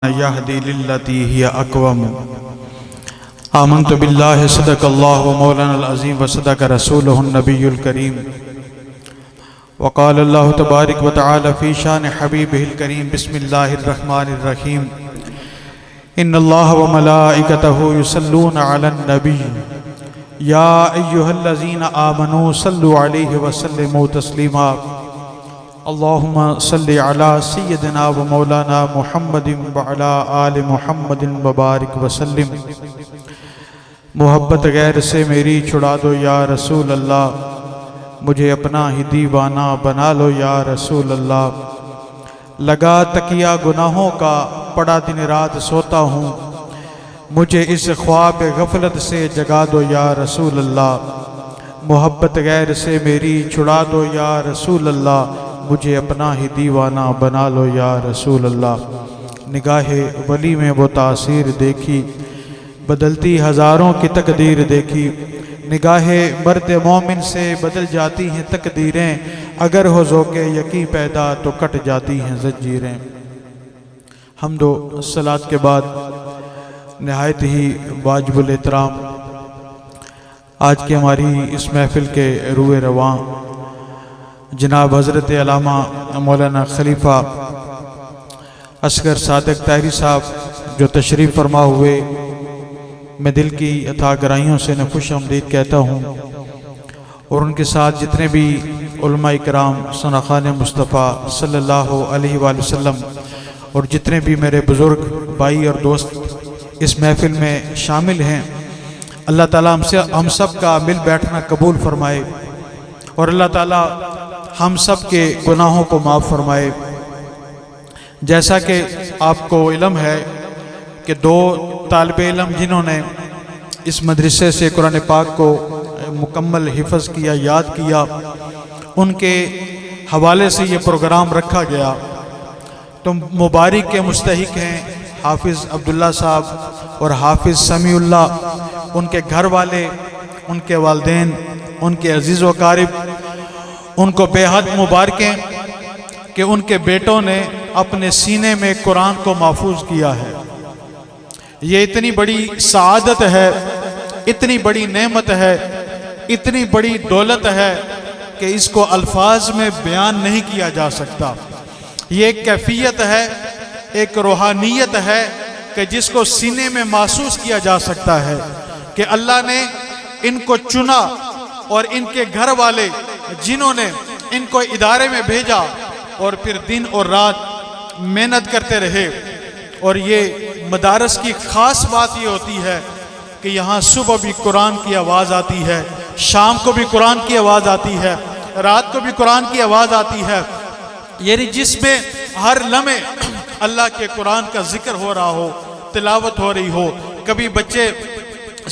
يهدي للتي هي أقوم آمنت بالله صدق الله ومولانا العظيم وصدق رسوله النبي الكريم وقال الله تبارك وتعالى في شان حبيبه الكريم بسم الله الرحمن الرحيم إن الله وملائكته يصلون على النبي يا أيها الذين آمنوا صلوا عليه وسلموا تسليما اللهم صل على سيدنا ومولانا محمد وعلى آل محمد وبارک وسلم۔ محبت غیر سے میری چھڑا دو یا رسول اللہ، مجھے اپنا ہی دیوانہ بنا لو یا رسول اللہ۔ لگا تکیہ گناہوں کا، پڑا دن رات سوتا ہوں، مجھے اس خواب غفلت سے جگا دو یا رسول اللہ۔ محبت غیر سے میری چھڑا دو یا رسول اللہ، مجھے اپنا ہی دیوانہ بنا لو یا رسول اللہ۔ نگاہ ولی میں وہ تاثیر دیکھی، بدلتی ہزاروں کی تقدیر دیکھی۔ نگاہ مرد مومن سے بدل جاتی ہیں تقدیریں، اگر ہو ذوق یقین پیدا تو کٹ جاتی ہیں زنجیریں۔ حمد و صلوات کے بعد نہایت ہی واجب الاحترام آج کی ہماری اس محفل کے روح رواں جناب حضرت علامہ مولانا خلیفہ اصغر صادق طاہری صاحب جو تشریف فرما ہوئے، میں دل کی عطا گرائیوں سے انہیں خوش آمدید کہتا ہوں، اور ان کے ساتھ جتنے بھی علماء کرام ثناخان مصطفیٰ صلی اللہ علیہ وآلہ وسلم اور جتنے بھی میرے بزرگ بھائی اور دوست اس محفل میں شامل ہیں، اللہ تعالیٰ ہم سب کا مل بیٹھنا قبول فرمائے، اور اللہ تعالیٰ ہم سب کے گناہوں کو معاف فرمائے۔ جیسا کہ آپ کو علم ہے کہ دو طالب علم جنہوں نے اس مدرسے سے قرآن پاک کو مکمل حفظ کیا، یاد کیا، ان کے حوالے سے یہ پروگرام رکھا گیا، تو مبارک کے مستحق ہیں حافظ عبداللہ صاحب اور حافظ سمیع اللہ، ان کے گھر والے، ان کے والدین، ان کے عزیز و اقارب، ان کو بے حد مبارکیں کہ ان کے بیٹوں نے اپنے سینے میں قرآن کو محفوظ کیا ہے۔ یہ اتنی بڑی سعادت ہے، اتنی بڑی نعمت ہے، اتنی بڑی دولت ہے کہ اس کو الفاظ میں بیان نہیں کیا جا سکتا۔ یہ ایک کیفیت ہے، ایک روحانیت ہے کہ جس کو سینے میں محسوس کیا جا سکتا ہے کہ اللہ نے ان کو چنا، اور ان کے گھر والے جنہوں نے ان کو ادارے میں بھیجا اور پھر دن اور رات محنت کرتے رہے۔ اور یہ مدارس کی خاص بات یہ ہوتی ہے کہ یہاں صبح بھی قرآن کی آواز آتی ہے، شام کو بھی قرآن کی آواز آتی ہے، رات کو بھی قرآن کی آواز آتی ہے، یعنی جس میں ہر لمحے اللہ کے قرآن کا ذکر ہو رہا ہو، تلاوت ہو رہی ہو۔ کبھی بچے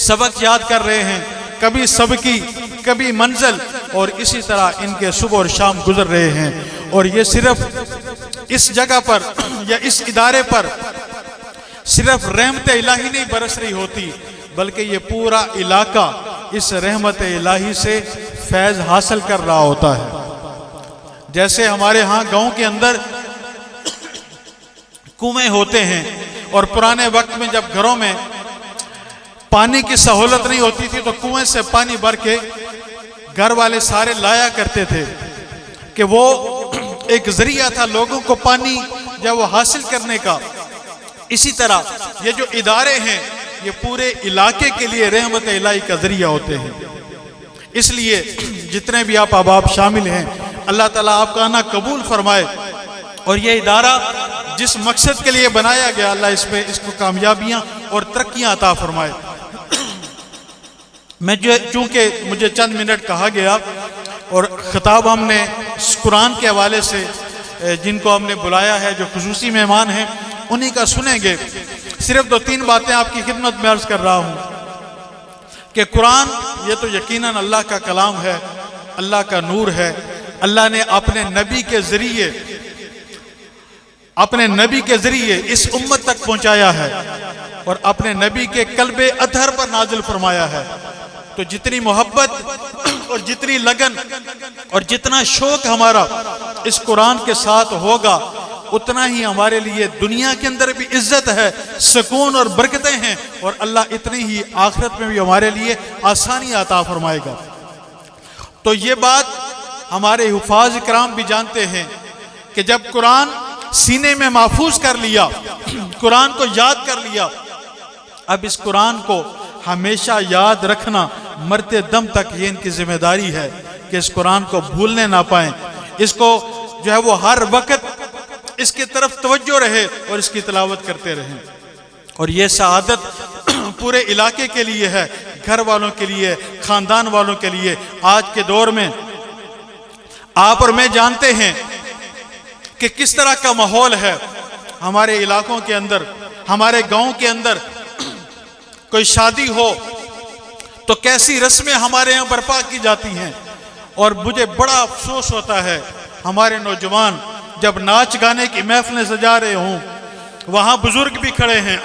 سبق یاد کر رہے ہیں، کبھی سبقی، کبھی منزل، اور اسی طرح ان کے صبح اور شام گزر رہے ہیں۔ اور یہ صرف اس جگہ پر یا اس ادارے پر صرف رحمت الہی نہیں برس رہی ہوتی، بلکہ یہ پورا علاقہ اس رحمت الہی سے فیض حاصل کر رہا ہوتا ہے۔ جیسے ہمارے ہاں گاؤں کے اندر کنویں ہوتے ہیں، اور پرانے وقت میں جب گھروں میں پانی کی سہولت نہیں ہوتی تھی تو کنویں سے پانی بھر کے گھر والے سارے لایا کرتے تھے کہ وہ ایک ذریعہ تھا لوگوں کو پانی جب وہ حاصل کرنے کا۔ اسی طرح یہ جو ادارے ہیں یہ پورے علاقے کے لیے رحمت الہی کا ذریعہ ہوتے ہیں۔ اس لیے جتنے بھی آپ احباب شامل ہیں، اللہ تعالیٰ آپ کا آنا قبول فرمائے، اور یہ ادارہ جس مقصد کے لیے بنایا گیا، اللہ اس کو کامیابیاں اور ترقیاں عطا فرمائے۔ چونکہ مجھے چند منٹ کہا گیا اور خطاب ہم نے قرآن کے حوالے سے جن کو ہم نے بلایا ہے، جو خصوصی مہمان ہیں، انہی کا سنیں گے۔ صرف 2-3 باتیں آپ کی خدمت میں عرض کر رہا ہوں کہ قرآن یہ تو یقیناً اللہ کا کلام ہے، اللہ کا نور ہے۔ اللہ نے اپنے نبی کے ذریعے اس امت تک پہنچایا ہے، اور اپنے نبی کے قلب اطہر پر نازل فرمایا ہے۔ تو جتنی محبت اور جتنی لگن اور جتنا شوق ہمارا اس قرآن کے ساتھ ہوگا، اتنا ہی ہمارے لیے دنیا کے اندر بھی عزت ہے، سکون اور برکتیں ہیں، اور اللہ اتنی ہی آخرت میں بھی ہمارے لیے آسانی عطا فرمائے گا۔ تو یہ بات ہمارے حفاظ کرام بھی جانتے ہیں کہ جب قرآن سینے میں محفوظ کر لیا، قرآن کو یاد کر لیا، اب اس قرآن کو ہمیشہ یاد رکھنا مرتے دم تک یہ ان کی ذمہ داری ہے کہ اس قرآن کو بھولنے نہ پائیں، اس کو جو ہے وہ ہر وقت اس کی طرف توجہ رہے اور اس کی تلاوت کرتے رہیں۔ اور یہ سعادت پورے علاقے کے لیے ہے، گھر والوں کے لیے، خاندان والوں کے لیے۔ آج کے دور میں آپ اور میں جانتے ہیں کہ کس طرح کا ماحول ہے ہمارے علاقوں کے اندر، ہمارے گاؤں کے اندر۔ کوئی شادی ہو تو کیسی رسمیں ہمارے یہاں برپا کی جاتی ہیں، اور مجھے بڑا افسوس ہوتا ہے ہمارے نوجوان جب ناچ گانے کی محفلیں سجا رہے ہوں، وہاں بزرگ بھی کھڑے ہیں،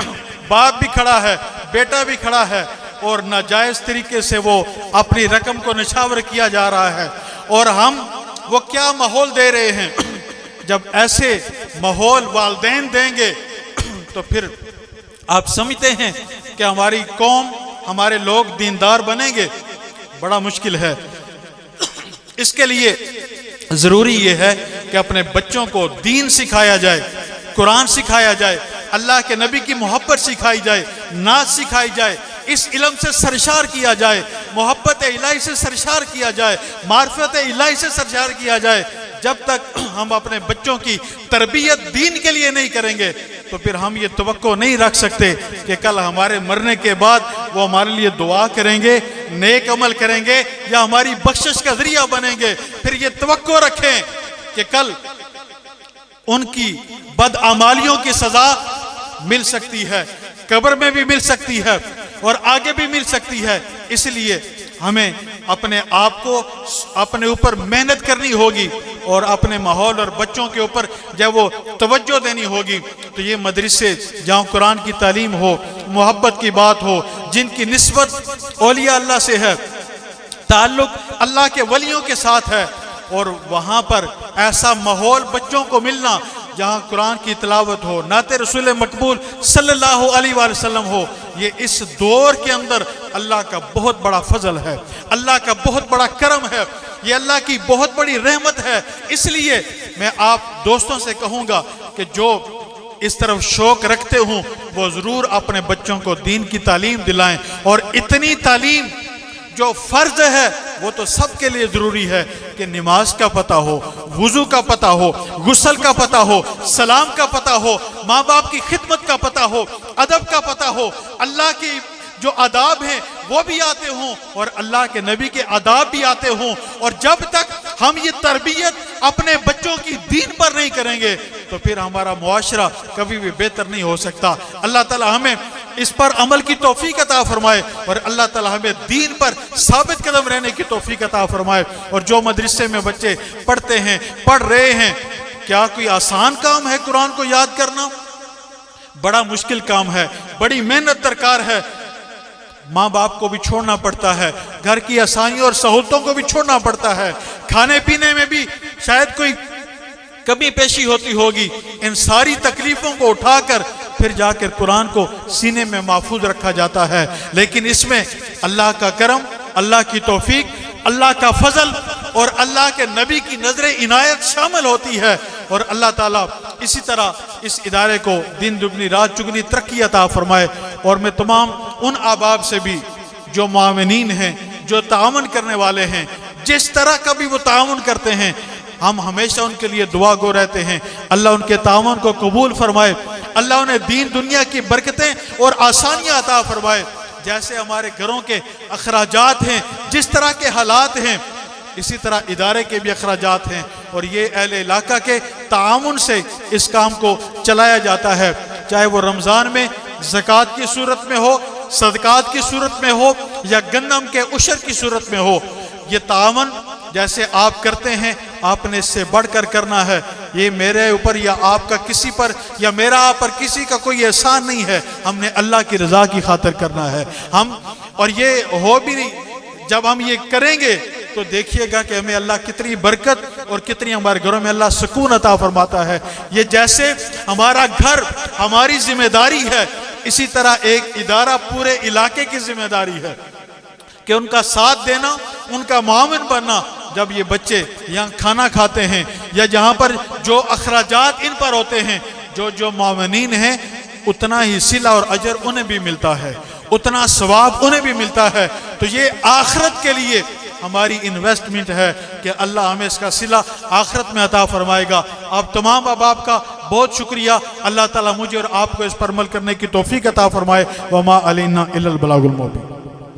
باپ بھی کھڑا ہے، بیٹا بھی کھڑا ہے، اور ناجائز طریقے سے وہ اپنی رقم کو نچھاور کیا جا رہا ہے، اور ہم وہ کیا ماحول دے رہے ہیں۔ جب ایسے ماحول والدین دیں گے تو پھر آپ سمجھتے ہیں کہ ہماری قوم، ہمارے لوگ دیندار بنیں گے؟ بڑا مشکل ہے۔ اس کے لیے ضروری یہ ہے کہ اپنے بچوں کو دین سکھایا جائے، قرآن سکھایا جائے، اللہ کے نبی کی محبت سکھائی جائے، نعت سکھائی جائے، اس علم سے سرشار کیا جائے، محبت الہی سے سرشار کیا جائے، معرفت الہی سے سرشار کیا جائے۔ جب تک ہم اپنے بچوں کی تربیت دین کے لیے نہیں کریں گے تو پھر ہم یہ توقع نہیں رکھ سکتے کہ کل ہمارے مرنے کے بعد وہ ہمارے لیے دعا کریں گے، نیک عمل کریں گے، یا ہماری بخشش کا ذریعہ بنیں گے۔ پھر یہ توقع رکھیں کہ کل ان کی بدعمالیوں کی سزا مل سکتی ہے، قبر میں بھی مل سکتی ہے اور آگے بھی مل سکتی ہے۔ اس لیے ہمیں اپنے آپ کو اپنے اوپر محنت کرنی ہوگی اور اپنے ماحول اور بچوں کے اوپر جب وہ توجہ دینی ہوگی۔ تو یہ مدرسے جہاں قرآن کی تعلیم ہو، محبت کی بات ہو، جن کی نسبت اولیاء اللہ سے ہے، تعلق اللہ کے ولیوں کے ساتھ ہے، اور وہاں پر ایسا ماحول بچوں کو ملنا جہاں قرآن کی تلاوت ہو، نعت رسول مقبول صلی اللہ علیہ وآلہ وسلم ہو، یہ اس دور کے اندر اللہ کا بہت بڑا فضل ہے، اللہ کا بہت بڑا کرم ہے، یہ اللہ کی بہت بڑی رحمت ہے۔ اس لیے میں آپ دوستوں سے کہوں گا کہ جو اس طرف شوق رکھتے ہوں وہ ضرور اپنے بچوں کو دین کی تعلیم دلائیں، اور اتنی تعلیم جو فرض ہے وہ تو سب کے لیے ضروری ہے کہ نماز کا پتہ ہو، وضو کا پتہ ہو، غسل کا پتہ ہو، سلام کا پتہ ہو، ماں باپ کی خدمت کا پتہ ہو، ادب کا پتہ ہو، اللہ کی جو آداب ہیں وہ بھی آتے ہوں، اور اللہ کے نبی کے آداب بھی آتے ہوں۔ اور جب تک ہم یہ تربیت اپنے بچوں کی دین پر نہیں کریں گے تو پھر ہمارا معاشرہ کبھی بھی بہتر نہیں ہو سکتا۔ اللہ تعالی ہمیں اس پر عمل کی توفیق عطا فرمائے، اور اللہ تعالی ہمیں دین پر ثابت قدم رہنے کی توفیق عطا فرمائے۔ اور جو مدرسے میں بچے پڑھتے ہیں، پڑھ رہے ہیں، کیا کوئی آسان کام ہے قرآن کو یاد کرنا؟ بڑا مشکل کام ہے، بڑی محنت درکار ہے۔ ماں باپ کو بھی چھوڑنا پڑتا ہے، گھر کی آسانیوں اور سہولتوں کو بھی چھوڑنا پڑتا ہے، کھانے پینے میں بھی شاید کوئی کمی پیشی ہوتی ہوگی۔ ان ساری تکلیفوں کو اٹھا کر پھر جا کر قرآن کو سینے میں محفوظ رکھا جاتا ہے، لیکن اس میں اللہ کا کرم، اللہ کی توفیق، اللہ کا فضل اور اللہ کے نبی کی نظر عنایت شامل ہوتی ہے۔ اور اللہ تعالیٰ اسی طرح اس ادارے کو دن دگنی رات چگنی ترقی عطا فرمائے۔ اور میں تمام ان احباب سے بھی جو معاونین ہیں، جو تعاون کرنے والے ہیں، جس طرح کا بھی وہ تعاون کرتے ہیں، ہم ہمیشہ ان کے لیے دعا گو رہتے ہیں۔ اللہ ان کے تعاون کو قبول فرمائے، اللہ انہیں دین دنیا کی برکتیں اور آسانیاں عطا فرمائے۔ جیسے ہمارے گھروں کے اخراجات ہیں، جس طرح کے حالات ہیں، اسی طرح ادارے کے بھی اخراجات ہیں، اور یہ اہل علاقہ کے تعاون سے اس کام کو چلایا جاتا ہے، چاہے وہ رمضان میں زکوٰۃ کی صورت میں ہو، صدقات کی صورت میں ہو، یا گندم کے عشر کی صورت میں ہو۔ یہ تعاون جیسے آپ کرتے ہیں، آپ نے اس سے بڑھ کر کرنا ہے۔ یہ میرے اوپر یا آپ کا کسی پر یا میرا آپ پر کسی کا کوئی احسان نہیں ہے، ہم نے اللہ کی رضا کی خاطر کرنا ہے۔ اور یہ ہو بھی نہیں، جب ہم یہ کریں گے تو دیکھیے گا کہ ہمیں اللہ کتنی برکت اور کتنی ہمارے گھروں میں اللہ سکون عطا فرماتا ہے۔ یہ جیسے ہمارا گھر ہماری ذمہ داری ہے، اسی طرح ایک ادارہ پورے علاقے کی ذمہ داری ہے کہ ان کا ساتھ دینا، ان کا معاون بننا۔ جب یہ بچے یہاں کھانا کھاتے ہیں یا جہاں پر جو اخراجات ان پر ہوتے ہیں، جو معاونین ہیں، اتنا ہی صلہ اور اجر انہیں بھی ملتا ہے، اتنا ثواب انہیں بھی ملتا ہے۔ تو یہ آخرت کے لیے ہماری انویسٹمنٹ ہے کہ اللہ ہمیں اس کا صلہ آخرت میں عطا فرمائے گا۔ آپ تمام احباب کا بہت شکریہ۔ اللہ تعالیٰ مجھے اور آپ کو اس پر عمل کرنے کی توفیق عطا فرمائے۔ وما علینا الا البلاغ المبین۔